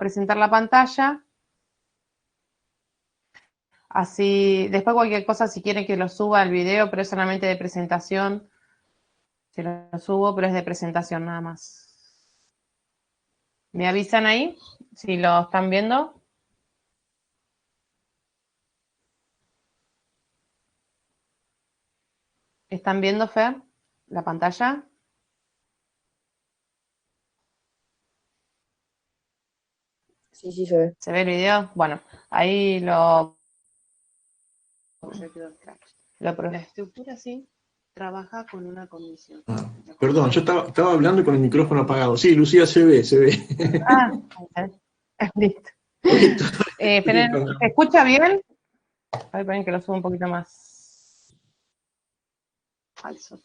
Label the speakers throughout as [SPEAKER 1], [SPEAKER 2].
[SPEAKER 1] presentar la pantalla. Así, después cualquier cosa, si quieren que lo suba al video, pero es solamente de presentación, se lo subo, pero es de presentación nada más. ¿Me avisan ahí si lo están viendo? ¿Están viendo, Fer, la pantalla?
[SPEAKER 2] Sí, sí, se ve.
[SPEAKER 1] ¿Se ve el video? Bueno, ahí lo la estructura sí trabaja con una condición.
[SPEAKER 3] Ah, perdón, yo estaba hablando con el micrófono apagado. Sí, Lucía, se ve, se ve.
[SPEAKER 1] Ah, listo.
[SPEAKER 3] Listo.
[SPEAKER 1] ¿Se escucha bien? A ver, esperen que lo subo un poquito más falso.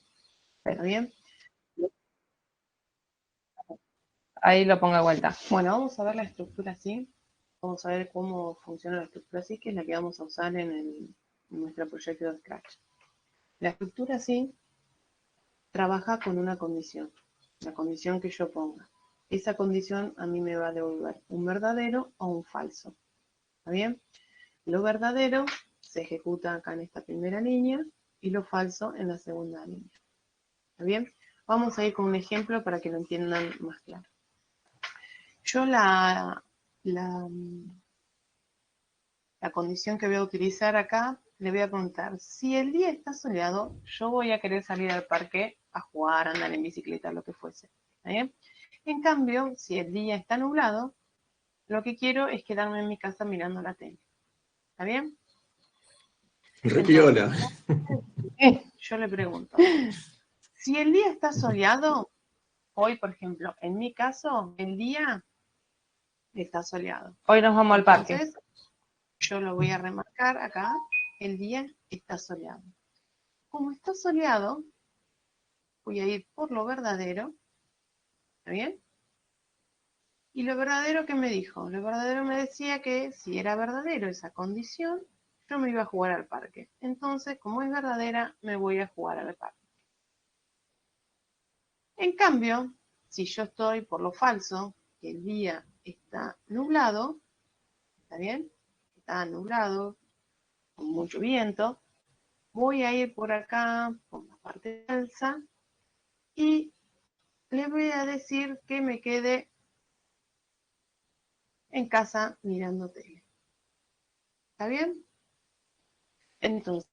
[SPEAKER 1] ¿Pero bien? Ahí lo pongo de vuelta. Bueno, vamos a ver la estructura así. Vamos a ver cómo funciona la estructura así, que es la que vamos a usar en nuestro proyecto de Scratch. La estructura así trabaja con una condición, la condición que yo ponga. Esa condición a mí me va a devolver un verdadero o un falso. ¿Está bien? Lo verdadero se ejecuta acá en esta primera línea y lo falso en la segunda línea. ¿Está bien? Vamos a ir con un ejemplo para que lo entiendan más claro. Yo la condición que voy a utilizar acá, le voy a preguntar, si el día está soleado, yo voy a querer salir al parque a jugar, a andar en bicicleta, lo que fuese. ¿Está bien? En cambio, si el día está nublado, lo que quiero es quedarme en mi casa mirando la tele. ¿Está bien?
[SPEAKER 3] Repiola.
[SPEAKER 1] Yo le pregunto, si el día está soleado, hoy, por ejemplo, en mi caso, el día está soleado. Hoy nos vamos al parque. Entonces, yo lo voy a remarcar acá, el día está soleado. Como está soleado, voy a ir por lo verdadero, ¿está bien? Y lo verdadero, ¿qué me dijo? Lo verdadero me decía que si era verdadero esa condición, yo me iba a jugar al parque. Entonces, como es verdadera, me voy a jugar al parque. En cambio, si yo estoy por lo falso, que el día está nublado, ¿está bien? Está nublado, con mucho viento, voy a ir por acá, por la parte falsa, y le voy a decir que me quede en casa mirando tele. ¿Está bien? Entonces,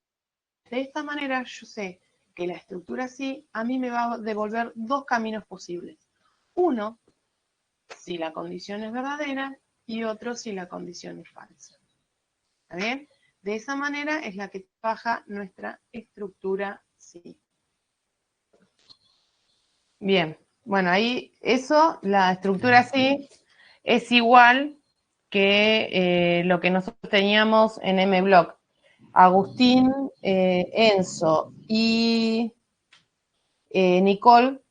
[SPEAKER 1] de esta manera yo sé que la estructura así a mí me va a devolver dos caminos posibles. Uno, si la condición es verdadera, y otro si la condición es falsa. ¿Está bien? De esa manera es la que trabaja nuestra estructura sí. Bien, bueno, ahí eso, la estructura sí, es igual que lo que nosotros teníamos en MBlock. Agustín, Enzo y Nicole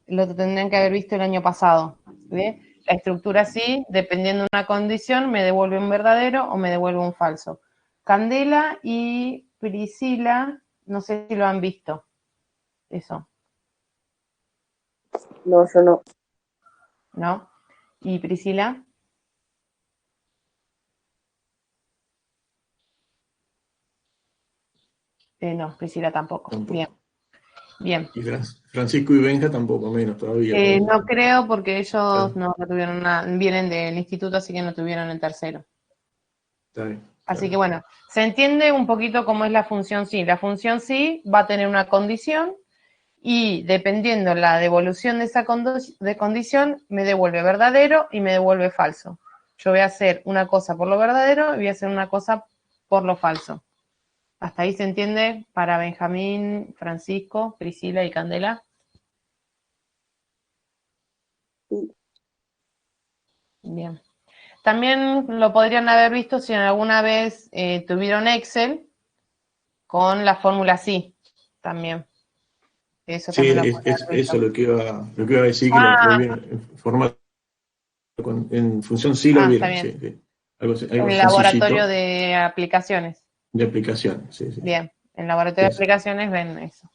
[SPEAKER 1] lo tendrían que haber visto el año pasado. ¿Ve? La estructura sí, dependiendo de una condición, me devuelve un verdadero o me devuelve un falso. Candela y Priscila, no sé si lo han visto. Eso.
[SPEAKER 2] No, yo no.
[SPEAKER 1] ¿No? ¿Y Priscila? No, Priscila tampoco.
[SPEAKER 3] Tampoco.
[SPEAKER 1] Bien. Bien.
[SPEAKER 3] Y Francisco y Benja tampoco, menos todavía.
[SPEAKER 1] No creo porque ellos no tuvieron vienen del instituto, así que no tuvieron el tercero.
[SPEAKER 3] Está bien.
[SPEAKER 1] Así que bueno, se entiende un poquito cómo es la función sí. La función sí va a tener una condición y dependiendo la devolución de esa condición, me devuelve verdadero y me devuelve falso. Yo voy a hacer una cosa por lo verdadero y voy a hacer una cosa por lo falso. ¿Hasta ahí se entiende para Benjamín, Francisco, Priscila y Candela?
[SPEAKER 2] Sí.
[SPEAKER 1] Bien. También lo podrían haber visto si alguna vez tuvieron Excel con la fórmula sí, también. Eso
[SPEAKER 3] Sí,
[SPEAKER 1] también lo podrían haber visto.
[SPEAKER 3] eso lo que iba a decir, que lo vieron en formato, en función sí lo
[SPEAKER 1] Está
[SPEAKER 3] vieron,
[SPEAKER 1] bien.
[SPEAKER 3] sí, sí. Algo
[SPEAKER 1] El
[SPEAKER 3] sencillito
[SPEAKER 1] laboratorio de aplicaciones.
[SPEAKER 3] de aplicación, sí, sí.
[SPEAKER 1] Bien, en el laboratorio de aplicaciones ven eso.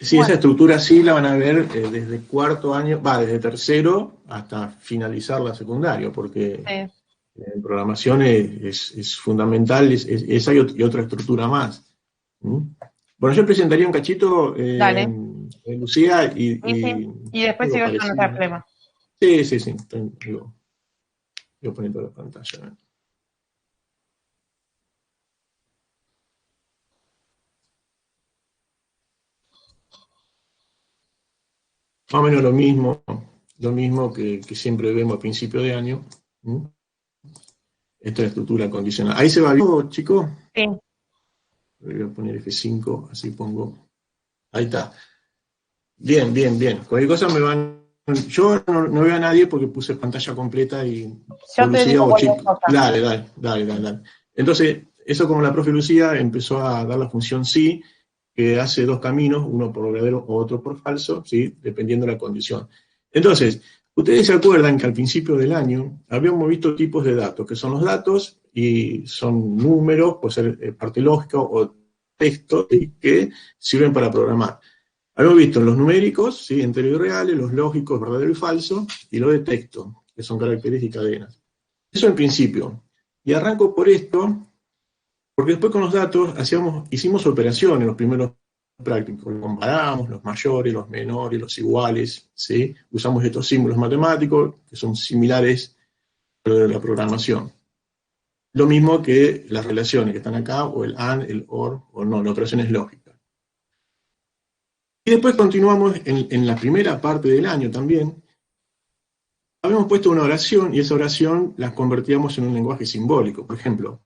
[SPEAKER 3] Sí, esa estructura sí la van a ver desde cuarto año, desde tercero hasta finalizar la secundaria, porque en programación es fundamental, esa y otra estructura más. Bueno, yo presentaría un cachito,
[SPEAKER 1] Dale.
[SPEAKER 3] Lucía,
[SPEAKER 1] Y después sigo yo en
[SPEAKER 3] parecido.
[SPEAKER 1] otra flema.
[SPEAKER 3] Sí. Voy a poner toda la pantalla. Más o menos lo mismo que siempre vemos a principio de año. Esta es la estructura condicional. ¿Ahí se va bien, chicos?
[SPEAKER 1] Sí.
[SPEAKER 3] Voy a poner F5, así pongo. Ahí está. Bien. Cualquier cosa me van. Yo no veo a nadie porque puse pantalla completa y.
[SPEAKER 1] Yo te digo cualquier cosa.
[SPEAKER 3] Dale. Entonces, eso como la profe Lucía empezó a dar la función sí, que hace dos caminos, uno por verdadero o otro por falso, ¿sí? Dependiendo de la condición. Entonces, ustedes se acuerdan que al principio del año habíamos visto tipos de datos, que son los datos y son números, puede ser parte lógica o texto, que sirven para programar. Habíamos visto los numéricos, ¿sí? Enteros y reales, los lógicos, verdadero y falso, y los de texto, que son caracteres y cadenas. Eso en principio. Y arranco por esto, porque después con los datos hicimos operaciones, los primeros prácticos, comparamos los mayores, los menores, los iguales, ¿sí? Usamos estos símbolos matemáticos, que son similares a lo de la programación. Lo mismo que las relaciones que están acá, o el AND, el OR, o no, las operaciones lógicas. Y después continuamos en la primera parte del año también. Habíamos puesto una oración, y esa oración la convertíamos en un lenguaje simbólico. Por ejemplo,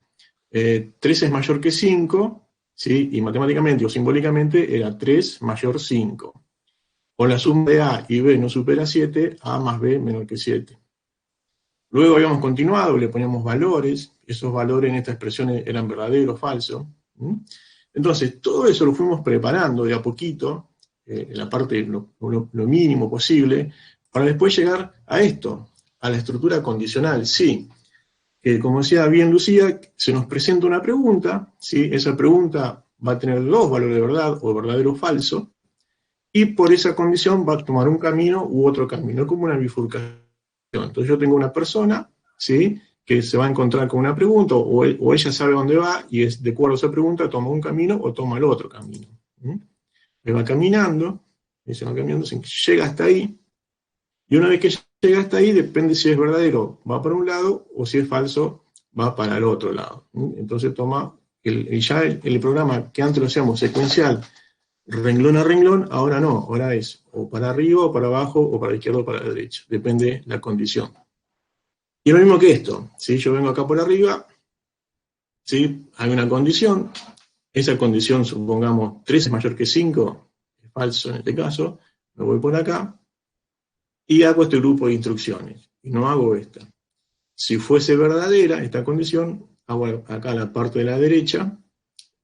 [SPEAKER 3] 3 es mayor que 5, ¿sí? Y matemáticamente o simbólicamente era 3 mayor 5. O la suma de A y B no supera 7, A más B menor que 7. Luego habíamos continuado, le poníamos valores, esos valores en esta expresión eran verdadero o falso. Entonces, todo eso lo fuimos preparando de a poquito, en la parte lo mínimo posible, para después llegar a esto, a la estructura condicional, sí. Que como decía bien Lucía, se nos presenta una pregunta, ¿sí? Esa pregunta va a tener dos valores de verdad, o verdadero o falso, y por esa condición va a tomar un camino u otro camino, como una bifurcación. Entonces yo tengo una persona, ¿sí? Que se va a encontrar con una pregunta, o ella sabe dónde va, y de acuerdo a esa pregunta toma un camino o toma el otro camino. Se va caminando, llega hasta ahí, y una vez que llega hasta ahí, depende si es verdadero, va para un lado, o si es falso, va para el otro lado. Entonces toma, el programa que antes lo hacíamos secuencial, renglón a renglón, ahora no, ahora es o para arriba, o para abajo, o para la izquierda o para la derecha, depende la condición. Y lo mismo que esto, ¿sí? Yo vengo acá por arriba, ¿sí? Hay una condición, esa condición, supongamos, 3 es mayor que 5, es falso en este caso, me voy por acá, y hago este grupo de instrucciones, y no hago esta. Si fuese verdadera esta condición, hago acá en la parte de la derecha,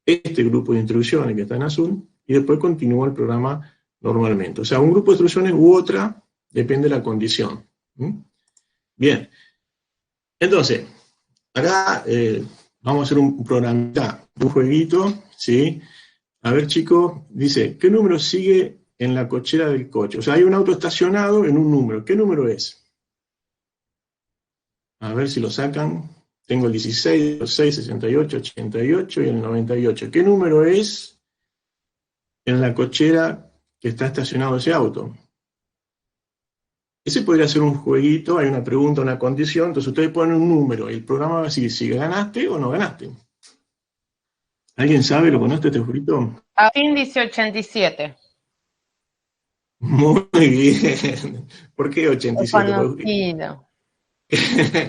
[SPEAKER 3] este grupo de instrucciones que está en azul, y después continúa el programa normalmente. O sea, un grupo de instrucciones u otra, depende de la condición. Bien. Entonces, acá vamos a hacer un programita, un jueguito, ¿sí? A ver, chicos, dice, ¿qué número sigue en la cochera del coche? O sea, hay un auto estacionado en un número. ¿Qué número es? A ver si lo sacan. Tengo el 16, el 6, 68, 88 y el 98. ¿Qué número es en la cochera que está estacionado ese auto? Ese podría ser un jueguito, hay una pregunta, una condición, entonces ustedes ponen un número y el programa va a decir si ganaste o no ganaste. ¿Alguien sabe, lo conoce este jueguito?
[SPEAKER 1] Índice 87.
[SPEAKER 3] Muy bien. ¿Por qué 87?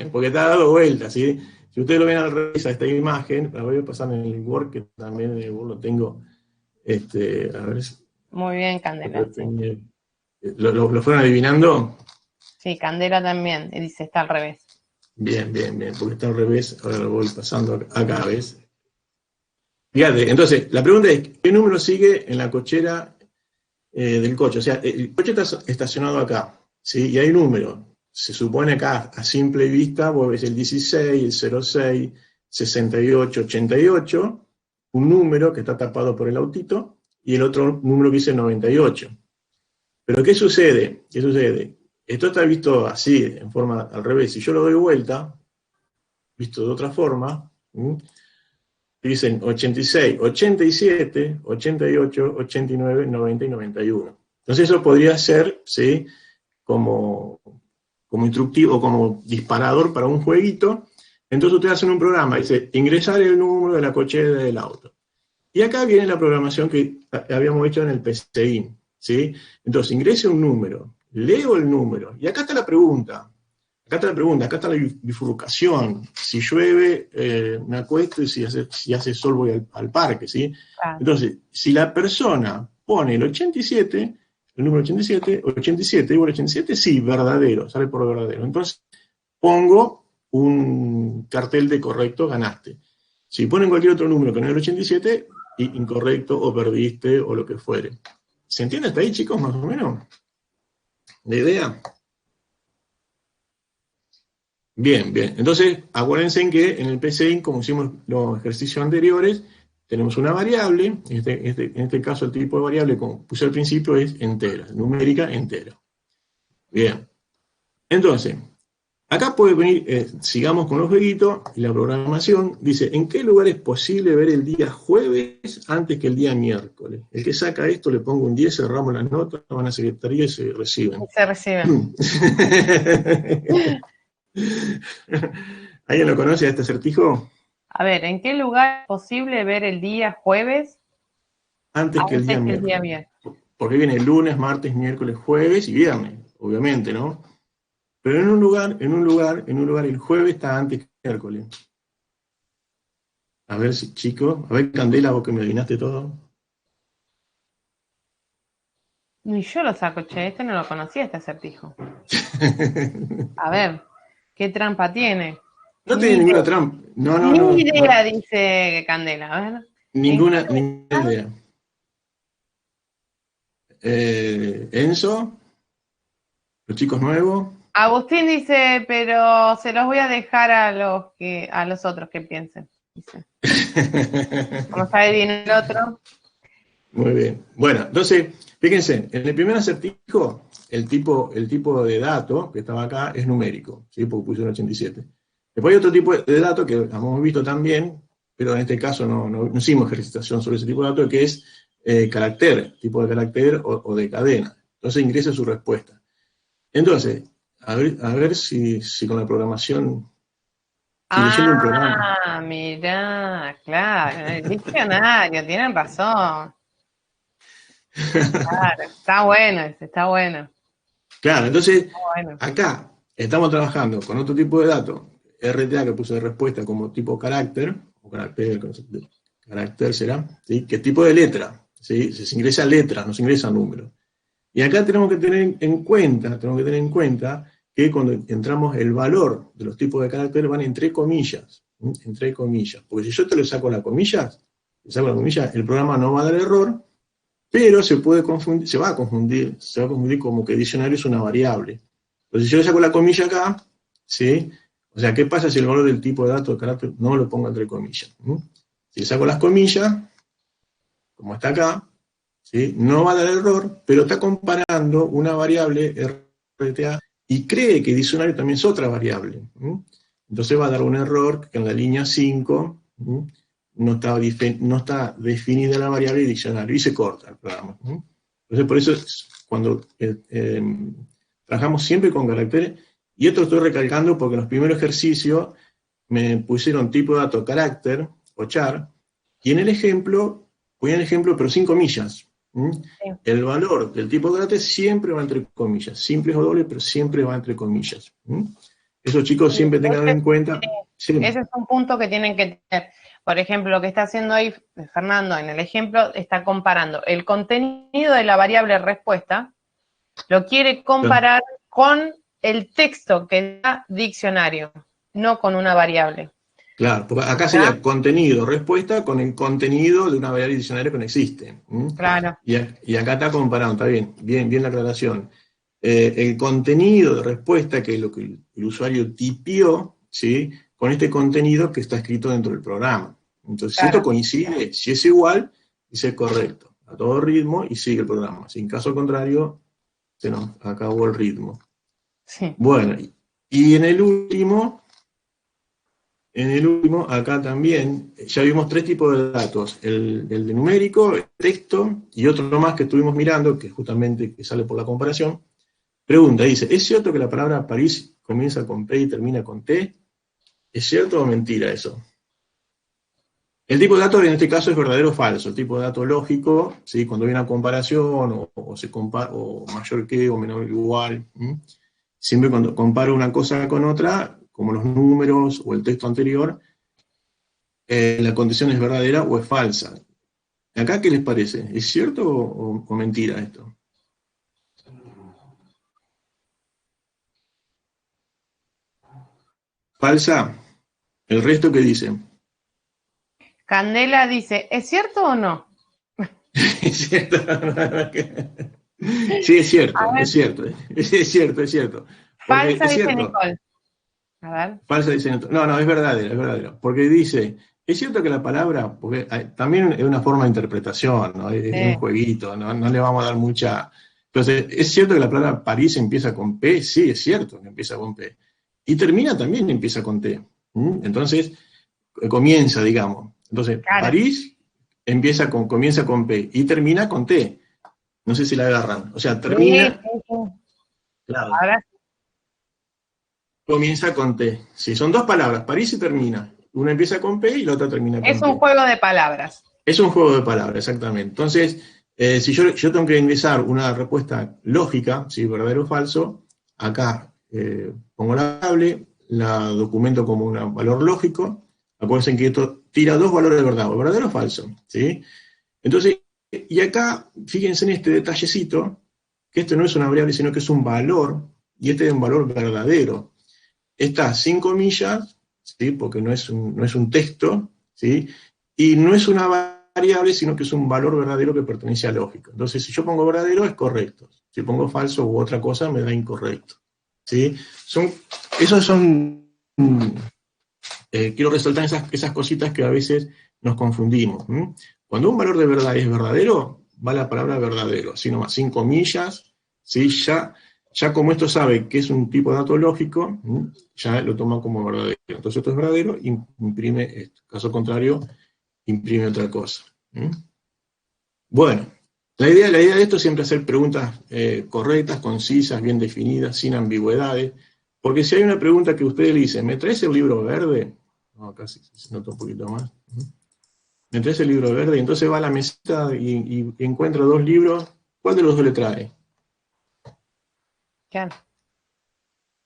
[SPEAKER 3] Porque está dado vuelta, ¿sí? Si ustedes lo ven al revés a esta imagen, la voy a pasar en el Word, que también lo tengo. A ver.
[SPEAKER 1] Muy bien, Candela.
[SPEAKER 3] ¿Lo fueron adivinando?
[SPEAKER 1] Sí, Candela también, y dice está al revés.
[SPEAKER 3] Bien, porque está al revés, ahora lo voy pasando acá, ¿ves? Fíjate, entonces, la pregunta es, ¿qué número sigue en la cochera del coche? O sea, el coche está estacionado acá, ¿sí? Y hay un número. Se supone acá, a simple vista, vos ves el 16, el 06, 68, 88, un número que está tapado por el autito, y el otro número que dice 98. Pero ¿qué sucede? ¿Qué sucede? Esto está visto así, en forma al revés. Si yo lo doy vuelta, visto de otra forma, dicen 86, 87, 88, 89, 90 y 91. Entonces eso podría ser, ¿sí?, como instructivo, como disparador para un jueguito. Entonces ustedes hacen un programa, dice, ingresar el número de la cochera del auto. Y acá viene la programación que habíamos hecho en el PCIN, ¿sí? Entonces ingrese un número, leo el número, y acá está la pregunta. Acá está la bifurcación. Si llueve, me acuesto, y si hace sol voy al parque, ¿sí?
[SPEAKER 1] Ah.
[SPEAKER 3] Entonces, si la persona pone el 87, el número 87, 87, igual 87, sí, verdadero, sale por verdadero. Entonces, pongo un cartel de correcto, ganaste. Si ponen cualquier otro número que no es el 87, incorrecto, o perdiste, o lo que fuere. ¿Se entiende hasta ahí, chicos, más o menos? ¿La idea? Bien, bien. Entonces, acuérdense en que en el PCIN, como hicimos los ejercicios anteriores, tenemos una variable, en este caso el tipo de variable, como puse al principio, es entera, numérica entera. Bien. Entonces, acá puede venir, sigamos con los jueguitos, y la programación dice, ¿en qué lugar es posible ver el día jueves antes que el día miércoles? El que saca esto le pongo un 10, cerramos las notas, van a secretaría y se reciben.
[SPEAKER 1] Se reciben.
[SPEAKER 3] ¿Alguien lo conoce a este acertijo?
[SPEAKER 1] A ver, ¿en qué lugar es posible ver el día jueves
[SPEAKER 3] Antes que el día miércoles.
[SPEAKER 1] miércoles?
[SPEAKER 3] Porque viene lunes, martes, miércoles, jueves y viernes, obviamente, ¿no? Pero en un lugar, el jueves está antes que el miércoles. A ver, chicos, a ver, Candela, vos que me adivinaste todo.
[SPEAKER 1] Ni yo lo saco, che, este no lo conocía, este acertijo. A ver, ¿qué trampa tiene?
[SPEAKER 3] No tiene ninguna trampa. No.
[SPEAKER 1] Ni idea, dice Candela, a ver.
[SPEAKER 3] Ninguna idea. Enzo, los chicos nuevos.
[SPEAKER 1] Agustín dice, pero se los voy a dejar a los otros que piensen. Dice. Vamos a ver bien el otro.
[SPEAKER 3] Muy bien. Bueno, entonces, fíjense, en el primer acertijo, el tipo de dato que estaba acá es numérico, ¿sí? Porque pusieron 87. Después hay otro tipo de dato que hemos visto también, pero en este caso no hicimos ejercitación sobre ese tipo de dato, que es carácter, tipo de carácter o de cadena. Entonces ingresa su respuesta. Entonces, a ver si con la programación...
[SPEAKER 1] Ah, mirá, claro, el diccionario, tienen razón. Claro, está bueno.
[SPEAKER 3] Claro, entonces,
[SPEAKER 1] Bueno.
[SPEAKER 3] acá estamos trabajando con otro tipo de datos, RTA que puse de respuesta como tipo carácter, o carácter será, ¿sí? ¿Qué tipo de letra? ¿Sí? Se ingresa letra, no se ingresa número. Y acá tenemos que tener en cuenta que cuando entramos el valor de los tipos de carácter van entre comillas, porque si yo te lo saco las comillas, el programa no va a dar error, pero se va a confundir como que diccionario es una variable. Entonces si yo le saco la comilla acá, ¿sí? O sea, ¿qué pasa si el valor del tipo de dato de carácter no lo pongo entre comillas? Si le saco las comillas, como está acá, ¿sí? No va a dar error, pero está comparando una variable RTA y cree que diccionario también es otra variable. Entonces va a dar un error que en la línea 5 no está definida la variable diccionario y se corta el programa. Entonces por eso cuando trabajamos siempre con caracteres, y esto estoy recalcando porque en los primeros ejercicios me pusieron tipo de dato carácter o char, y en el ejemplo, pero sin comillas. Sí. El valor del tipo de carácter siempre va entre comillas, simples o dobles, pero siempre va entre comillas. Eso, chicos, siempre tengan en cuenta. Sí.
[SPEAKER 1] Ese es un punto que tienen que tener. Por ejemplo, lo que está haciendo ahí Fernando en el ejemplo, está comparando el contenido de la variable respuesta, lo quiere comparar con el texto que da diccionario, no con una variable.
[SPEAKER 3] Claro, porque acá sería contenido, respuesta con el contenido de una variable diccionario que no existe.
[SPEAKER 1] Claro.
[SPEAKER 3] Y acá está comparando, está bien la aclaración. El contenido de respuesta, que es lo que el usuario tipió, ¿sí? Con este contenido que está escrito dentro del programa. Entonces, si esto coincide, si es igual, dice correcto. a todo ritmo y sigue el programa. Si en caso contrario, se nos acabó el ritmo.
[SPEAKER 1] Sí.
[SPEAKER 3] Bueno, y en el último, acá también, ya vimos 3 tipos de datos, el de numérico, el texto, y otro más que estuvimos mirando, que justamente que sale por la comparación. Pregunta, dice, ¿es cierto que la palabra París comienza con P y termina con T? ¿Es cierto o mentira eso? El tipo de dato en este caso es verdadero o falso. El tipo de dato lógico, ¿sí? Cuando hay una comparación, o se compara, o mayor que, o menor que igual, siempre cuando comparo una cosa con otra, como los números o el texto anterior, la condición es verdadera o es falsa. ¿Acá qué les parece? ¿Es cierto o mentira esto? ¿Falsa? ¿El resto qué dice?
[SPEAKER 1] Candela dice, ¿es cierto o no?
[SPEAKER 3] ¿Es cierto? Sí, es cierto,
[SPEAKER 1] A ver.
[SPEAKER 3] es cierto. Es cierto, es cierto. Porque
[SPEAKER 1] Falsa,
[SPEAKER 3] es
[SPEAKER 1] dice
[SPEAKER 3] cierto.
[SPEAKER 1] Nicole. A ver.
[SPEAKER 3] Falsa dice, no, es verdadero, es verdadero. Porque dice, es cierto que la palabra, porque también es una forma de interpretación, ¿no? Es un jueguito, ¿no? No le vamos a dar mucha. Entonces, ¿es cierto que la palabra París empieza con P? Sí, es cierto que empieza con P. Y termina también empieza con T. Entonces, comienza, digamos. Entonces,
[SPEAKER 1] Claro.
[SPEAKER 3] París comienza con P y termina con T. No sé si la agarran. O sea, termina.
[SPEAKER 1] Sí.
[SPEAKER 3] Claro.
[SPEAKER 1] Ahora
[SPEAKER 3] Comienza con T. Sí, son 2 palabras, París y termina. Una empieza con P y la otra termina con
[SPEAKER 1] es
[SPEAKER 3] T.
[SPEAKER 1] un juego de palabras.
[SPEAKER 3] Es un juego de palabras, exactamente. Entonces, si yo tengo que ingresar una respuesta lógica, si verdadero o falso, acá pongo la variable, la documento como un valor lógico. Acuérdense que esto tira 2 valores de verdad, o verdadero o falso. ¿Sí? Entonces, y acá, fíjense en este detallecito, que esto no es una variable, sino que es un valor, y este es un valor verdadero. Está sin comillas, ¿sí? Porque no es un texto, ¿sí? Y no es una variable, sino que es un valor verdadero que pertenece a lógica. Entonces, si yo pongo verdadero, es correcto. Si pongo falso u otra cosa, me da incorrecto. ¿Sí? Quiero resaltar esas cositas que a veces nos confundimos. Cuando un valor de verdad es verdadero, va la palabra verdadero, así nomás, sin comillas, ¿sí? Ya como esto sabe que es un tipo de dato lógico, ya lo toma como verdadero. Entonces esto es verdadero, imprime esto. Caso contrario, imprime otra cosa. Bueno, la idea de esto es siempre hacer preguntas correctas, concisas, bien definidas, sin ambigüedades, porque si hay una pregunta que ustedes le dicen, ¿me traes el libro verde? No, casi se nota un poquito más. ¿Me traes el libro verde? Y entonces va a la mesita y encuentra 2 libros, ¿cuál de los 2 le trae?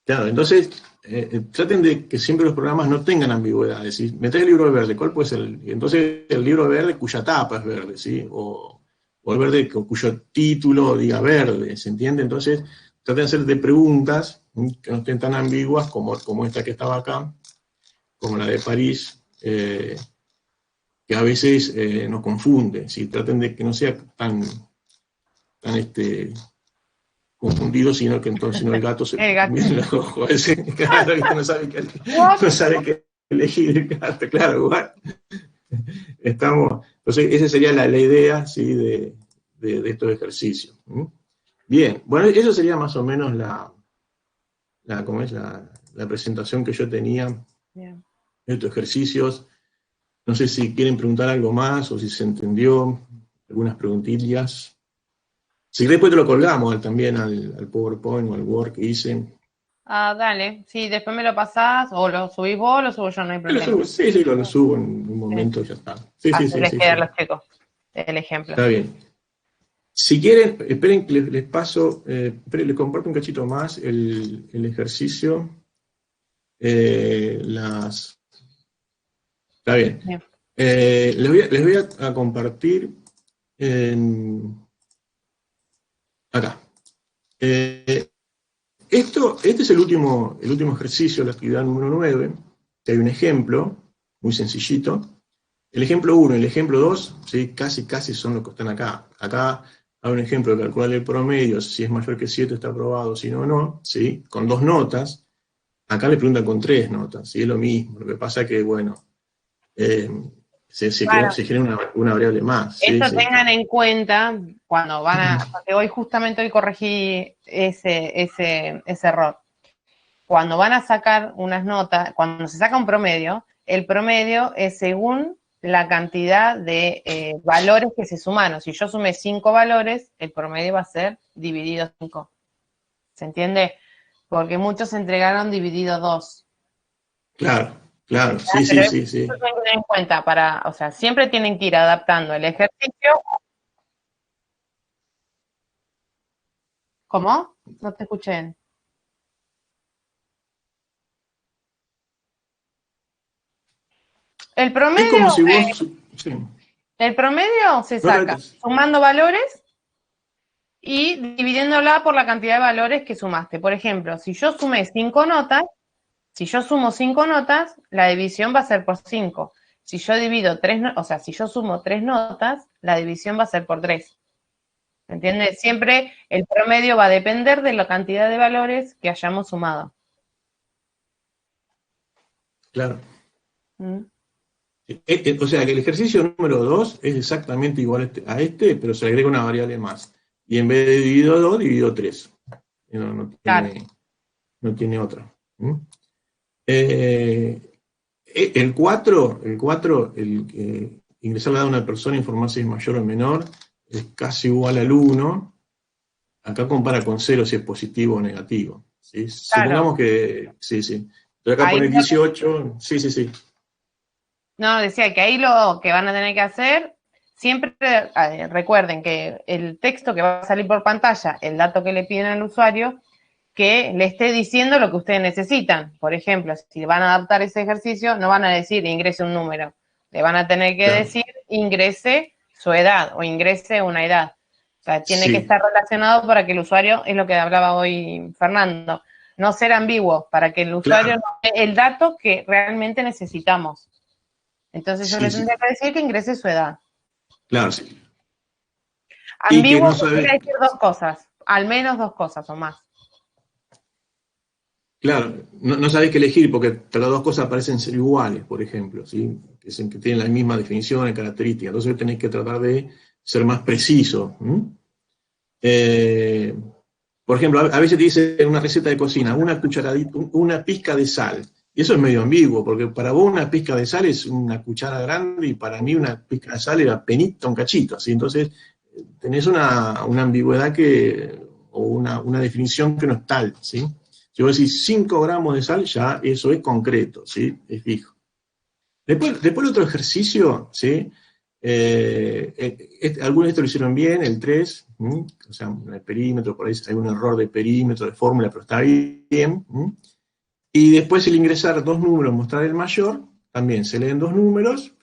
[SPEAKER 3] Claro, entonces traten de que siempre los programas no tengan ambigüedades. ¿Sí? Me traes el libro verde, ¿cuál puede ser? Entonces el libro verde cuya tapa es verde, ¿sí? O el verde cuyo título diga verde, ¿se entiende? Entonces traten de hacerte preguntas que no estén tan ambiguas como esta que estaba acá, como la de París, que a veces nos confunde, ¿sí? Traten de que no sea tan confundido, sino que entonces el gato se convierte en los ojos. Claro, que no sabe qué elegir el gato, claro, igual. Entonces esa sería la idea, ¿sí? de estos ejercicios. Bien, bueno, eso sería más o menos la presentación que yo tenía de estos ejercicios. No sé si quieren preguntar algo más o si se entendió, algunas preguntillas. Si después te lo colgamos también al PowerPoint o al Word que hice.
[SPEAKER 1] Dale, sí, después me lo pasás, o lo subís vos, o lo subo yo, no hay problema.
[SPEAKER 3] Lo subo en un momento, ya está. Sí.
[SPEAKER 1] quedar los chicos, el ejemplo.
[SPEAKER 3] Está bien. Si quieren, esperen que les paso, les comparto un cachito más el ejercicio. Está bien. Les voy a compartir acá. Este es el último ejercicio, la actividad número 9, que hay un ejemplo, muy sencillito. El ejemplo 1 y el ejemplo 2, ¿sí? casi son los que están acá. Acá hay un ejemplo de calcular el promedio, si es mayor que 7 está aprobado, si no, ¿sí? Con 2 notas. Acá le preguntan con 3 notas, ¿sí? Es lo mismo. Lo que pasa que, bueno,
[SPEAKER 1] Claro.
[SPEAKER 3] se genera una variable más. Sí,
[SPEAKER 1] Esto
[SPEAKER 3] sí.
[SPEAKER 1] tengan en cuenta cuando van a, porque justamente hoy corregí ese error. Cuando van a sacar unas notas, cuando se saca un promedio, el promedio es según la cantidad de valores que se sumaron. Si yo sumé 5 valores, el promedio va a ser dividido 5. ¿Se entiende? Porque muchos entregaron dividido 2.
[SPEAKER 3] Claro, sí,
[SPEAKER 1] Pero
[SPEAKER 3] sí.
[SPEAKER 1] eso tienen que tener en cuenta o sea, siempre tienen que ir adaptando el ejercicio. ¿Cómo? No te escuché. El
[SPEAKER 3] Es como
[SPEAKER 1] promedio,
[SPEAKER 3] si vos... Sí.
[SPEAKER 1] el promedio se
[SPEAKER 3] No,
[SPEAKER 1] saca sumando valores y dividiéndola por la cantidad de valores que sumaste. Por ejemplo, si yo sumé 5 notas, si yo sumo 5 notas, la división va a ser por 5. Si yo divido 3, o sea, si yo sumo 3 notas, la división va a ser por 3. ¿Entiendes? Siempre el promedio va a depender de la cantidad de valores que hayamos sumado.
[SPEAKER 3] Claro.
[SPEAKER 1] ¿Mm?
[SPEAKER 3] O sea, que el ejercicio número 2 es exactamente igual a este, pero se le agrega una variable más. Y en vez de dividido 2, dividido 3.
[SPEAKER 1] Claro.
[SPEAKER 3] No tiene otra. ¿Mm? El 4, ingresar la edad de una persona, informar si es mayor o menor, es casi igual al 1. Acá compara con 0 si es positivo o negativo. ¿Sí?
[SPEAKER 1] Claro.
[SPEAKER 3] Supongamos que, sí. Pero acá
[SPEAKER 1] Ahí
[SPEAKER 3] pone 18, sí.
[SPEAKER 1] No, decía que ahí lo que van a tener que hacer, siempre recuerden que el texto que va a salir por pantalla, el dato que le piden al usuario, que le esté diciendo lo que ustedes necesitan. Por ejemplo, si van a adaptar ese ejercicio, no van a decir ingrese un número, le van a tener que decir ingrese su edad o ingrese una edad. O sea, tiene que estar relacionado para que el usuario, es lo que hablaba hoy Fernando, no ser ambiguo, para que el usuario nos dé el dato que realmente necesitamos. Entonces yo le tendría que decir que ingrese su edad.
[SPEAKER 3] Claro, sí.
[SPEAKER 1] Ambiguo quiere decir 2 cosas, al menos 2 cosas o más.
[SPEAKER 3] Claro, no sabés qué elegir porque las 2 cosas parecen ser iguales, por ejemplo, ¿sí? Que tienen la misma definición y características. Entonces tenés que tratar de ser más preciso. Por ejemplo, a veces te dice en una receta de cocina, una cucharadita, una pizca de sal. Y eso es medio ambiguo, porque para vos una pizca de sal es una cuchara grande y para mí una pizca de sal era penita, un cachito. ¿Sí? Entonces tenés una ambigüedad o una definición que no es tal, ¿sí? Si vos decís 5 gramos de sal, ya eso es concreto, ¿sí? Es fijo. Después el otro ejercicio, ¿sí? Algunos de estos lo hicieron bien, el 3, o sea, el perímetro, por ahí hay un error de perímetro, de fórmula, pero está bien. Y después el ingresar 2 números, mostrar el mayor, también se leen 2 números,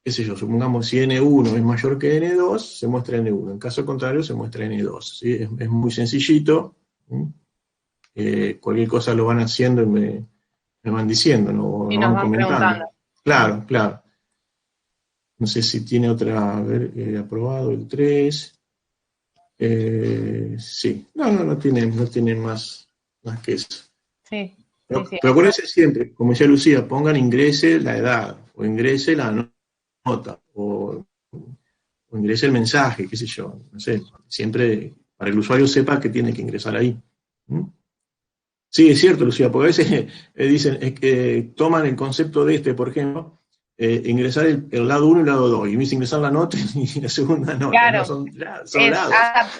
[SPEAKER 3] qué sé yo, supongamos si N1 es mayor que N2, se muestra N1, en caso contrario se muestra N2, ¿sí? Es muy sencillito. Cualquier cosa lo van haciendo y me van diciendo, ¿no?
[SPEAKER 1] Y
[SPEAKER 3] nos
[SPEAKER 1] nos
[SPEAKER 3] van
[SPEAKER 1] van
[SPEAKER 3] comentando.
[SPEAKER 1] preguntando.
[SPEAKER 3] Claro. No sé si tiene otra, a ver, aprobado el 3. Sí. No tiene más que eso.
[SPEAKER 1] Sí.
[SPEAKER 3] Pero acuérdense siempre, como decía Lucía, pongan ingrese la edad, o ingrese la nota, o ingrese el mensaje, qué sé yo, no sé, siempre para que el usuario sepa que tiene que ingresar ahí. Sí, es cierto, Lucía, porque a veces dicen que toman el concepto de por ejemplo, ingresar el lado 1 y el lado 2, y me dice ingresar la nota y la segunda nota.
[SPEAKER 1] Claro,
[SPEAKER 3] no, son lados.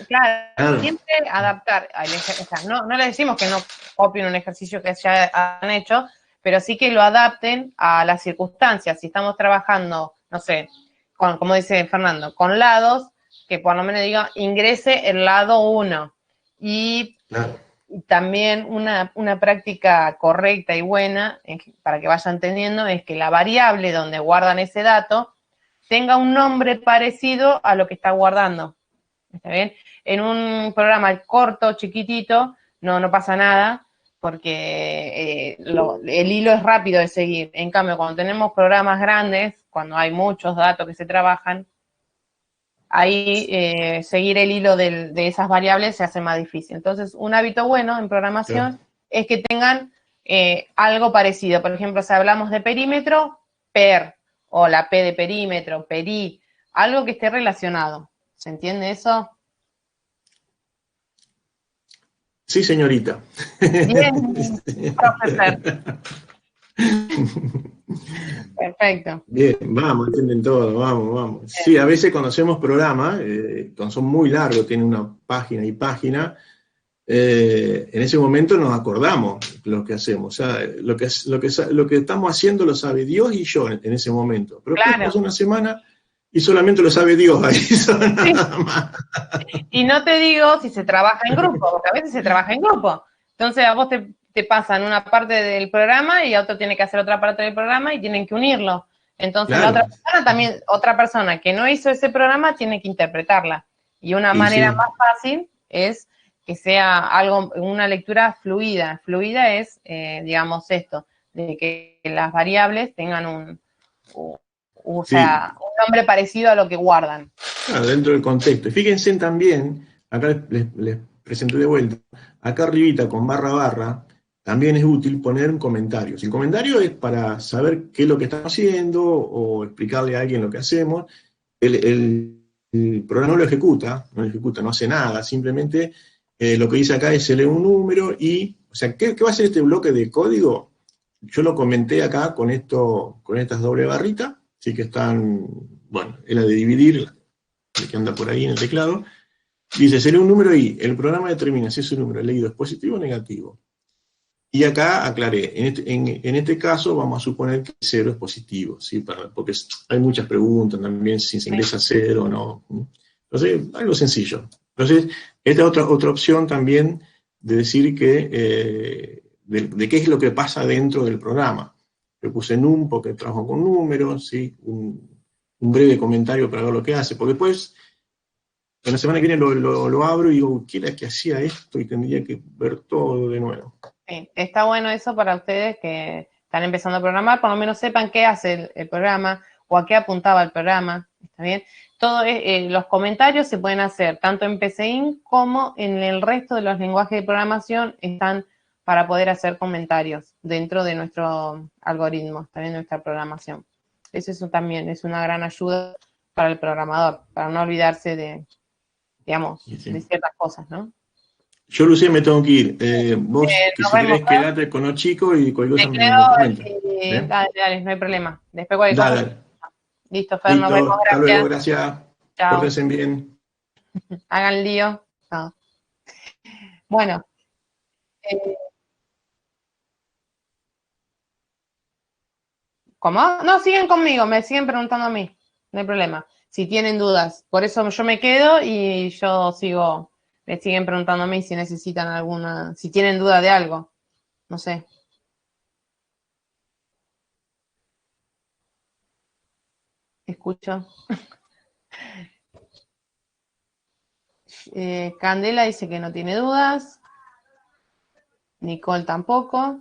[SPEAKER 1] Claro, siempre adaptar al ejercicio. O sea, no le decimos que no copien un ejercicio que ya han hecho, pero sí que lo adapten a las circunstancias. Si estamos trabajando, no sé, como dice Fernando, con lados, que por lo menos diga ingrese el lado 1. Y también una práctica correcta y buena, para que vayan entendiendo, es que la variable donde guardan ese dato tenga un nombre parecido a lo que está guardando. ¿Está bien? En un programa corto, chiquitito, no pasa nada, porque el hilo es rápido de seguir. En cambio, cuando tenemos programas grandes, cuando hay muchos datos que se trabajan, ahí seguir el hilo de esas variables se hace más difícil. Entonces, un hábito bueno en programación es que tengan algo parecido. Por ejemplo, si hablamos de perímetro, per, o la P de perímetro, perí, algo que esté relacionado. ¿Se entiende eso?
[SPEAKER 3] Sí, señorita.
[SPEAKER 1] Bien, profesor. Perfecto.
[SPEAKER 3] Bien, vamos, entienden todo, vamos, vamos. Sí, a veces cuando hacemos programas, cuando son muy largos, tienen una página y página, en ese momento nos acordamos lo que hacemos. O sea, lo que estamos haciendo lo sabe Dios y yo en ese momento. Pero después
[SPEAKER 1] Claro.
[SPEAKER 3] pasa una semana y solamente lo sabe Dios ahí,
[SPEAKER 1] Sí.
[SPEAKER 3] nada más.
[SPEAKER 1] Y no te digo si se trabaja en grupo, porque a veces se trabaja en grupo. Entonces a vos te pasan una parte del programa y a otro tiene que hacer otra parte del programa y tienen que unirlo. Entonces la
[SPEAKER 3] Claro.
[SPEAKER 1] otra persona también, otra persona que no hizo ese programa tiene que interpretarla. Y una
[SPEAKER 3] Y
[SPEAKER 1] manera
[SPEAKER 3] sí,
[SPEAKER 1] más fácil es que sea algo, una lectura fluida. Fluida es, digamos, esto, de que las variables tengan o
[SPEAKER 3] sí,
[SPEAKER 1] sea, un nombre parecido a lo que guardan.
[SPEAKER 3] claro, dentro del contexto. Y fíjense también, acá les presenté de vuelta, acá arribita con barra barra, también es útil poner un comentario. Si el comentario es para saber qué es lo que estamos haciendo o explicarle a alguien lo que hacemos, el programa no lo ejecuta, no hace nada, simplemente lo que dice acá es se lee un número y, o sea, ¿qué va a ser este bloque de código? Yo lo comenté acá con estas doble barritas, sí que están, bueno, es la de dividir, el que anda por ahí en el teclado. Dice, se lee un número y el programa determina si ese número leído es positivo o negativo. Y acá aclaré, en este caso vamos a suponer que 0 es positivo, ¿sí? Porque hay muchas preguntas también si se ingresa 0 o no. Entonces, algo sencillo. Entonces, esta es otra opción también de decir que, de qué es lo que pasa dentro del programa. Yo puse num porque trabajo con números, ¿sí? Un breve comentario para ver lo que hace, porque después, en la semana que viene lo abro y digo, ¿qué era que hacía esto? Y tendría que ver todo de nuevo.
[SPEAKER 1] Sí, está bueno eso para ustedes que están empezando a programar, por lo menos sepan qué hace el programa o a qué apuntaba el programa, ¿está bien? Los comentarios se pueden hacer tanto en PCIN como en el resto de los lenguajes de programación están para poder hacer comentarios dentro de nuestro algoritmo, también nuestra programación. Eso también es una gran ayuda para el programador, para no olvidarse de, digamos,
[SPEAKER 3] Sí, sí.
[SPEAKER 1] de ciertas cosas, ¿no?
[SPEAKER 3] Yo, Lucía, me tengo que ir. Vos, que
[SPEAKER 1] Nos
[SPEAKER 3] si
[SPEAKER 1] vemos,
[SPEAKER 3] querés, quedate con los chicos y cualquier
[SPEAKER 1] me
[SPEAKER 3] cosa me comentas.
[SPEAKER 1] quedo y
[SPEAKER 3] ¿Eh?
[SPEAKER 1] dale, dale, no hay problema. Después cualquier
[SPEAKER 3] Dale,
[SPEAKER 1] cosa.
[SPEAKER 3] dale.
[SPEAKER 1] Listo, Fer, nos
[SPEAKER 3] Listo.
[SPEAKER 1] vemos,
[SPEAKER 3] Hasta luego.
[SPEAKER 1] gracias.
[SPEAKER 3] Gracias.
[SPEAKER 1] Chao.
[SPEAKER 3] Pórtense bien.
[SPEAKER 1] Hagan lío. Chao. Bueno, eh, ¿cómo? No, siguen conmigo, me siguen preguntando a mí. No hay problema. Si tienen dudas. Por eso yo me quedo y yo sigo. Me siguen preguntando a mí si necesitan alguna, si tienen duda de algo. No sé. Escucho. Candela dice que no tiene dudas. Nicole tampoco.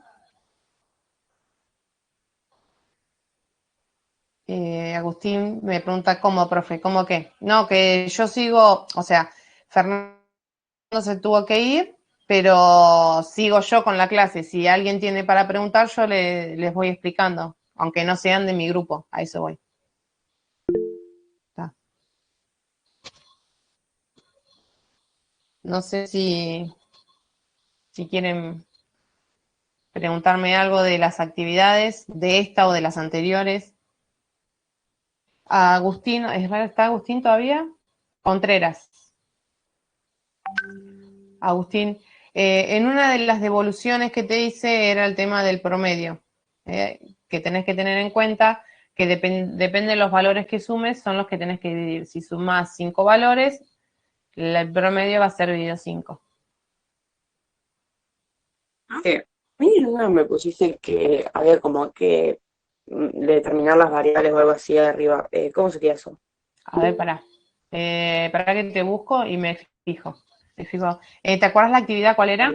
[SPEAKER 1] Agustín me pregunta cómo, profe, ¿cómo qué? No, que yo sigo, o sea, Fernando se tuvo que ir, pero sigo yo con la clase. Si alguien tiene para preguntar, yo les voy explicando, aunque no sean de mi grupo, a eso voy. Está. No sé si quieren preguntarme algo de las actividades, de esta o de las anteriores. A Agustín, ¿está Agustín todavía? Contreras. Agustín, en una de las devoluciones que te hice era el tema del promedio, que tenés que tener en cuenta que depende de los valores que sumes, son los que tenés que dividir. Si sumás 5 valores, el promedio va a ser dividido 5.
[SPEAKER 2] Mí en una me pusiste que había como que determinar las variables o algo así arriba. ¿Cómo sería eso?
[SPEAKER 1] A ver, para que te busco y me fijo. ¿Te acuerdas la actividad cuál era?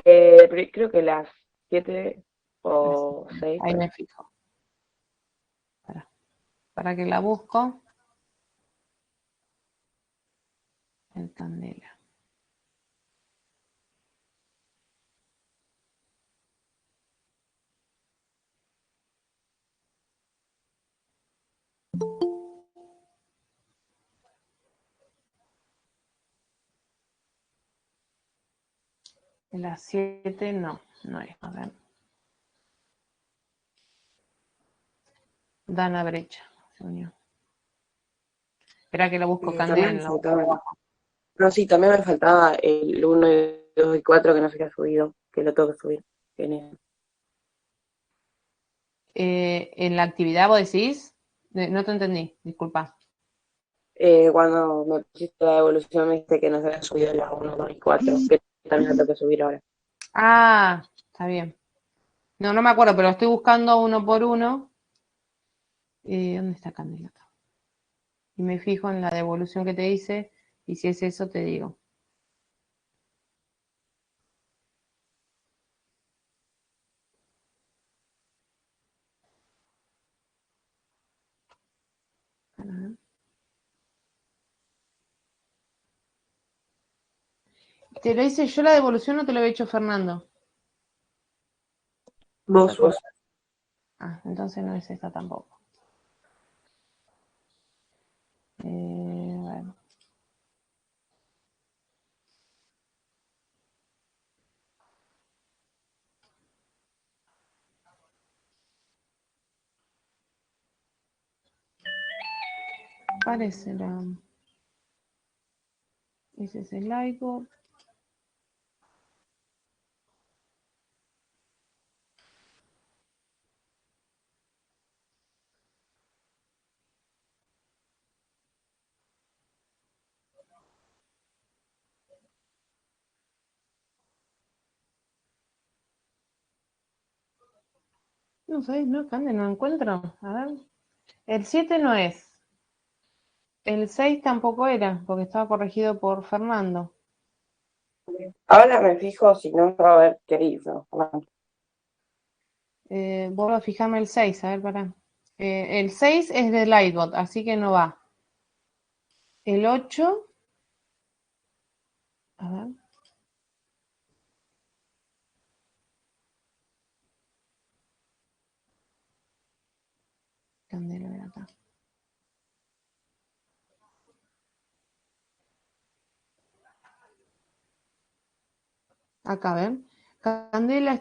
[SPEAKER 2] Creo que las 7 o 6.
[SPEAKER 1] Ahí me fijo. Para que la busco. En Candela. La 7 no es. A ver. Dana Brecha se unió. Espera que lo busco,
[SPEAKER 2] También me
[SPEAKER 1] Candela.
[SPEAKER 2] faltaba, no, sí, también me faltaba el 1, el 2 y 4 que no se había subido, que lo tengo que subir. Genial.
[SPEAKER 1] En la actividad vos decís, no te entendí, disculpa.
[SPEAKER 2] Cuando me pusiste la evolución me dijiste que no se había subido la 1, 2 y 4, que también la tengo que subir ahora.
[SPEAKER 1] Ah, está bien. No me acuerdo, pero estoy buscando uno por uno. ¿Dónde está Candela? Y me fijo en la devolución que te hice, y si es eso te digo. ¿Te lo hice yo la devolución o te lo había hecho Fernando?
[SPEAKER 2] Vos.
[SPEAKER 1] Ah, entonces no es esta tampoco. Bueno. Parece la... Ese es el iPod. No sé, no, Cande, no encuentro. A ver. El 7 no es. El 6 tampoco era, porque estaba corregido por Fernando.
[SPEAKER 2] Ahora me fijo, si no, a ver qué hizo.
[SPEAKER 1] Vuelvo a fijarme el 6, a ver, pará. El 6 es de Lightbot, así que no va. El 8, a ver. Candela, ven acá. Acá, ven. Candela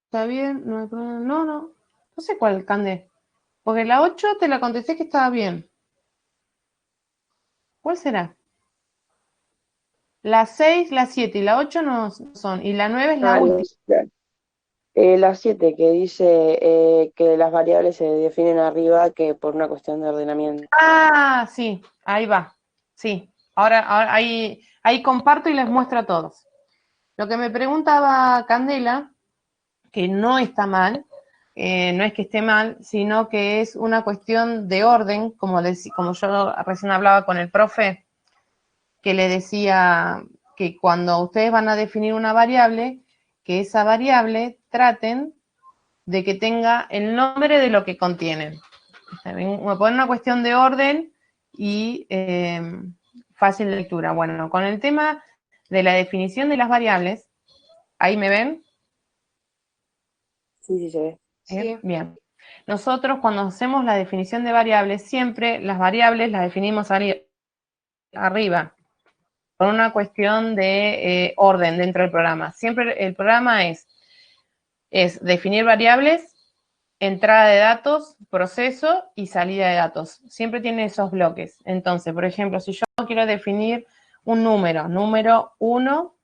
[SPEAKER 1] está bien, no hay problema. No sé cuál, Cande. Porque la 8 te la contesté que estaba bien. ¿Cuál será? La 6, la 7 y la 8 no son. Y la 9 es la
[SPEAKER 2] Ah,
[SPEAKER 1] última.
[SPEAKER 2] la 7 que dice que las variables se definen arriba que por una cuestión de ordenamiento.
[SPEAKER 1] Ah, sí, ahí va. Sí, ahora ahí comparto y les muestro a todos. Lo que me preguntaba Candela, que no está mal, no es que esté mal, sino que es una cuestión de orden, como yo recién hablaba con el profe, que le decía que cuando ustedes van a definir una variable, que esa variable traten de que tenga el nombre de lo que contienen. Me pone una cuestión de orden y fácil de lectura. Bueno, con el tema de la definición de las variables, ¿ahí me ven?
[SPEAKER 2] Sí, sí se ve.
[SPEAKER 1] Sí. Bien. Nosotros cuando hacemos la definición de variables, siempre las variables las definimos arriba, por una cuestión de orden dentro del programa. Siempre el programa es definir variables, entrada de datos, proceso y salida de datos. Siempre tiene esos bloques. Entonces, por ejemplo, si yo quiero definir un número 1,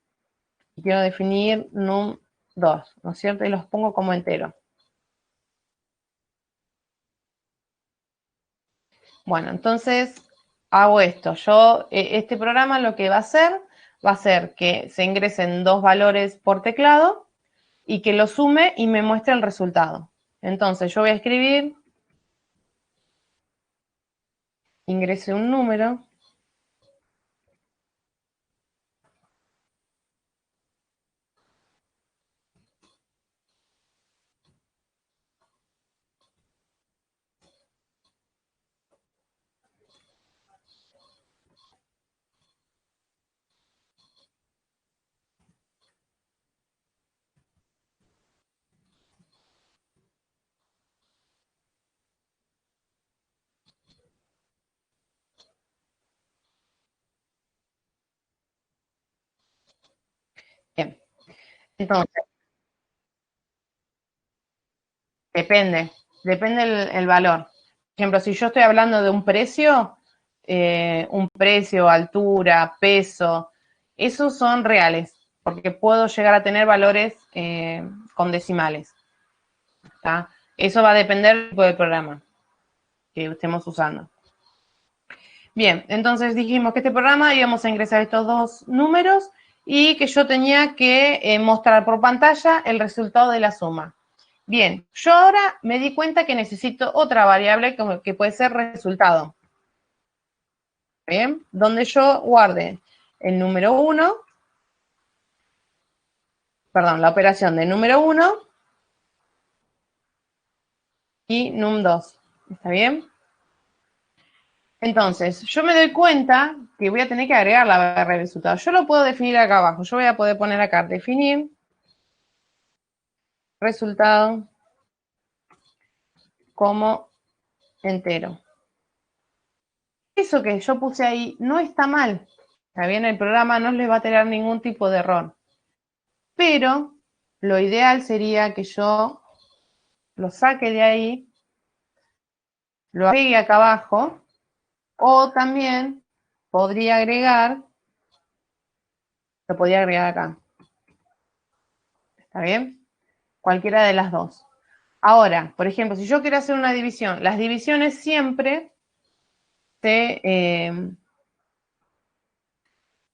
[SPEAKER 1] y quiero definir num 2, ¿no es cierto? Y los pongo como entero. Bueno, entonces hago esto. Este programa lo que va a hacer que se ingresen 2 valores por teclado y que lo sume y me muestre el resultado. Entonces yo voy a escribir, ingrese un número, Entonces, depende el valor. Por ejemplo, si yo estoy hablando de un precio, altura, peso, esos son reales, porque puedo llegar a tener valores con decimales. ¿Está? Eso va a depender del tipo de programa que estemos usando. Bien, entonces dijimos que este programa íbamos a ingresar estos dos números y que yo tenía que mostrar por pantalla el resultado de la suma. Bien, yo ahora me di cuenta que necesito otra variable que puede ser resultado. Bien, donde yo guarde el número 1, perdón, la operación de número 1 y num2. ¿Está bien? Entonces, yo me doy cuenta que voy a tener que agregar la barra de resultados. Yo lo puedo definir acá abajo. Yo voy a poder poner acá, definir resultado como entero. Eso que yo puse ahí no está mal. Está bien, el programa no les va a tener ningún tipo de error. Pero lo ideal sería que yo lo saque de ahí, lo agregue acá abajo, o también podría agregar, lo podría agregar acá. ¿Está bien? Cualquiera de las dos. Ahora, por ejemplo, si yo quiero hacer una división, las divisiones siempre se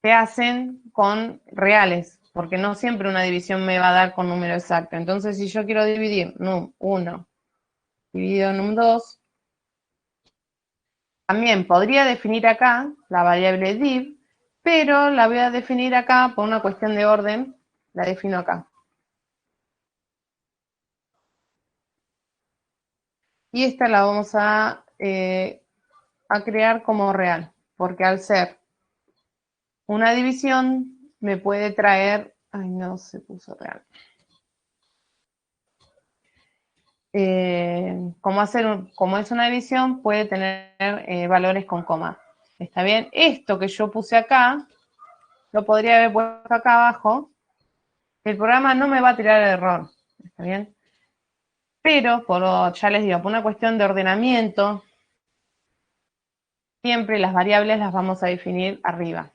[SPEAKER 1] hacen con reales, porque no siempre una división me va a dar con número exacto. Entonces, si yo quiero dividir num1 dividido num2, también podría definir acá la variable div, pero la voy a definir acá por una cuestión de orden, la defino acá. Y esta la vamos a crear como real, porque al ser una división me puede traer, ay no, se puso real. Como es una división, puede tener valores con coma. ¿Está bien? Esto que yo puse acá, lo podría haber puesto acá abajo. El programa no me va a tirar el error. ¿Está bien? Pero, ya les digo, por una cuestión de ordenamiento, siempre las variables las vamos a definir arriba.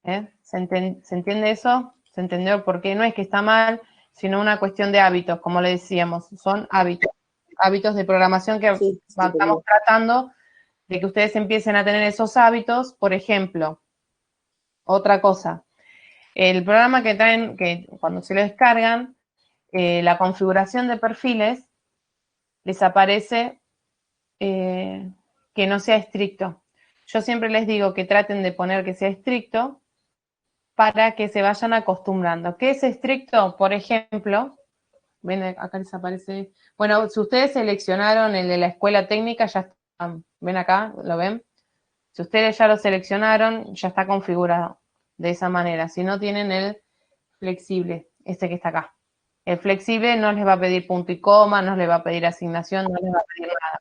[SPEAKER 1] ¿Se entiende eso? ¿Se entendió? Porque no es que está mal, sino una cuestión de hábitos, como le decíamos, son hábitos. Hábitos de programación que
[SPEAKER 2] Sí,
[SPEAKER 1] estamos tratando de que ustedes empiecen a tener esos hábitos. Por ejemplo, otra cosa, el programa que traen, que cuando se lo descargan, la configuración de perfiles, les aparece que no sea estricto. Yo siempre les digo que traten de poner que sea estricto para que se vayan acostumbrando. ¿Qué es estricto? Por ejemplo, ven acá les aparece, bueno, si ustedes seleccionaron el de la escuela técnica, ya está, ven acá, ¿lo ven? Si ustedes ya lo seleccionaron, ya está configurado de esa manera. Si no tienen el flexible, este que está acá. El flexible no les va a pedir punto y coma, no les va a pedir asignación, no les va a pedir nada.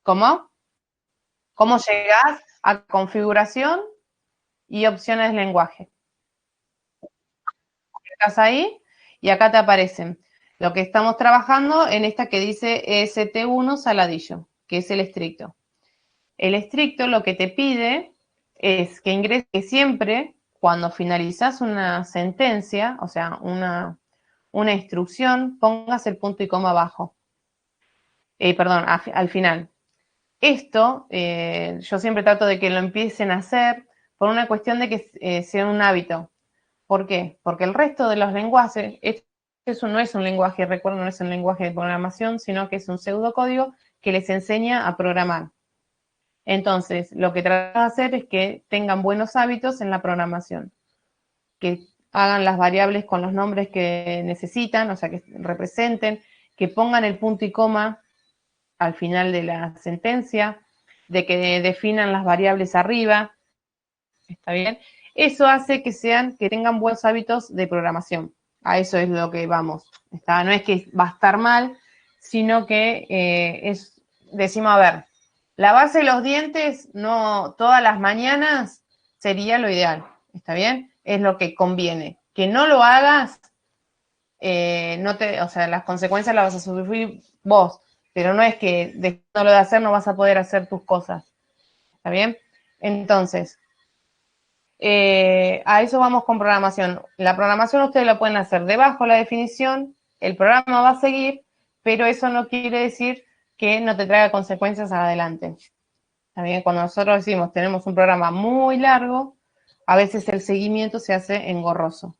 [SPEAKER 1] ¿Cómo? ¿Cómo llegás a configuración y opciones de lenguaje? Estás ahí y acá te aparecen lo que estamos trabajando en esta que dice EST1 saladillo, que es el estricto. El estricto lo que te pide es que ingreses, que siempre cuando finalizas una sentencia, o sea, una instrucción, pongas el punto y coma abajo. Perdón, al final. Esto yo siempre trato de que lo empiecen a hacer por una cuestión de que sea un hábito. ¿Por qué? Porque el resto de los lenguajes, eso no es un lenguaje, recuerden, no es un lenguaje de programación, sino que es un pseudocódigo que les enseña a programar. Entonces, lo que tratamos de hacer es que tengan buenos hábitos en la programación, que hagan las variables con los nombres que necesitan, o sea, que representen, que pongan el punto y coma al final de la sentencia, de que definan las variables arriba, ¿está bien? Eso hace que tengan buenos hábitos de programación. A eso es lo que vamos. No es que va a estar mal, sino que decimos, a ver, lavarse los dientes no todas las mañanas sería lo ideal. ¿está bien? Es lo que conviene. Que no lo hagas, o sea, las consecuencias las vas a sufrir vos, pero no es que dejándolo de hacer no vas a poder hacer tus cosas, ¿está bien? Entonces, a eso vamos con programación. La programación ustedes la pueden hacer debajo de la definición, el programa va a seguir, pero eso no quiere decir que no te traiga consecuencias adelante. ¿Está bien? Cuando nosotros decimos tenemos un programa muy largo, a veces el seguimiento se hace engorroso.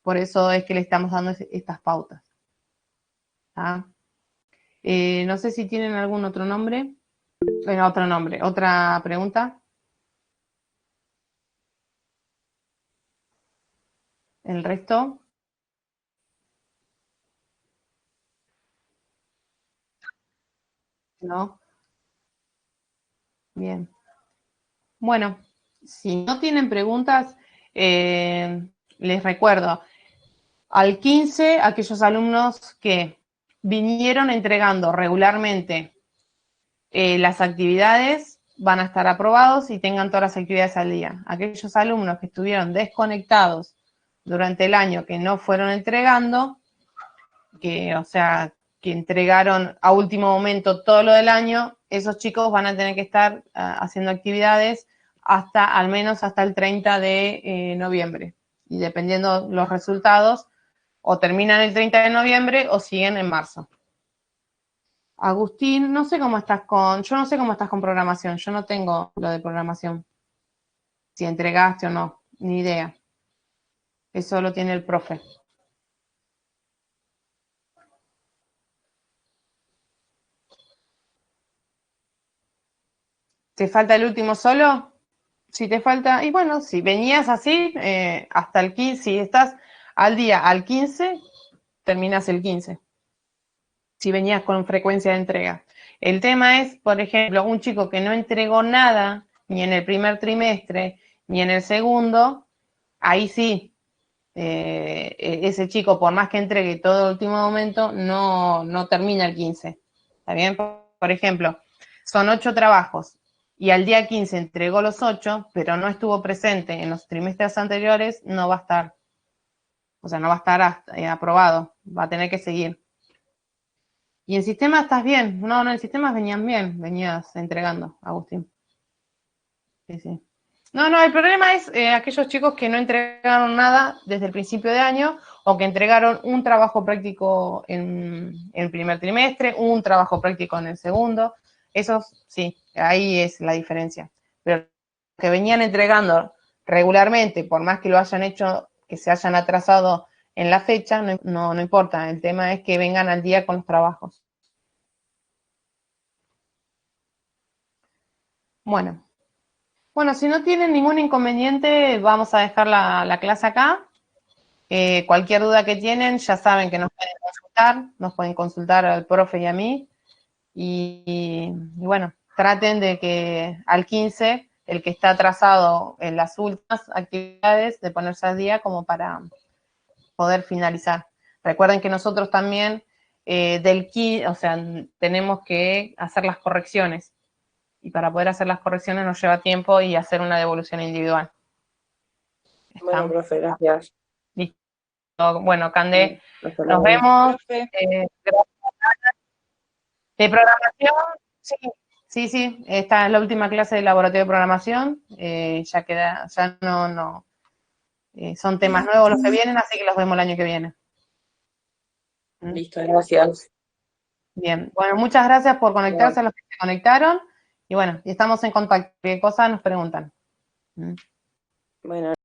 [SPEAKER 1] Por eso es que le estamos dando estas pautas. ¿Ah? No sé si tienen algún otro nombre. Otra pregunta. ¿El resto? ¿No? Bien. Bueno, si no tienen preguntas, les recuerdo, al 15, aquellos alumnos que vinieron entregando regularmente las actividades van a estar aprobados y tengan todas las actividades al día. Aquellos alumnos que estuvieron desconectados durante el año que no fueron entregando, o sea, que entregaron a último momento todo lo del año, esos chicos van a tener que estar haciendo actividades al menos hasta el 30 de noviembre. Y dependiendo los resultados, o terminan el 30 de noviembre o siguen en marzo. Agustín, yo no sé cómo estás con programación, yo no tengo lo de programación. Si entregaste o no, ni idea. Eso lo tiene el profe. ¿Te falta el último solo? Si te falta, y bueno, si venías así, hasta el 15, si estás al día al 15, terminas el 15. Si venías con frecuencia de entrega. El tema es, por ejemplo, un chico que no entregó nada, ni en el primer trimestre, ni en el segundo, ahí sí, ese chico, por más que entregue todo el último momento, no termina el 15. ¿Está bien? Por ejemplo, son 8 trabajos y al día 15 entregó los 8, pero no estuvo presente en los trimestres anteriores, no va a estar. O sea, no va a estar aprobado, va a tener que seguir. ¿Y en sistema estás bien? No, en sistemas venías bien, venías entregando, Agustín. Sí, sí. No, el problema es aquellos chicos que no entregaron nada desde el principio de año o que entregaron un trabajo práctico en el primer trimestre, un trabajo práctico en el segundo. Esos, sí, ahí es la diferencia. Pero que venían entregando regularmente, por más que lo hayan hecho, que se hayan atrasado en la fecha, no importa. El tema es que vengan al día con los trabajos. Bueno, si no tienen ningún inconveniente, vamos a dejar la clase acá. Cualquier duda que tienen, ya saben que nos pueden consultar al profe y a mí. Y bueno, traten de que al 15, el que está atrasado en las últimas actividades, de ponerse al día como para poder finalizar. Recuerden que nosotros también tenemos que hacer las correcciones. Y para poder hacer las correcciones nos lleva tiempo y hacer una devolución individual.
[SPEAKER 2] Bueno, profe, gracias.
[SPEAKER 1] Listo. Bueno, Cande,
[SPEAKER 2] Hasta
[SPEAKER 1] nos
[SPEAKER 2] luego.
[SPEAKER 1] vemos.
[SPEAKER 2] Profe.
[SPEAKER 1] De programación, sí, esta es la última clase de laboratorio de programación. Ya no. Son temas nuevos los que vienen, así que los vemos el año que viene.
[SPEAKER 2] Listo, gracias.
[SPEAKER 1] Bien, bueno, muchas gracias por conectarse a los que se conectaron. Y bueno, estamos en contacto. ¿Qué cosas nos preguntan?
[SPEAKER 2] Bueno.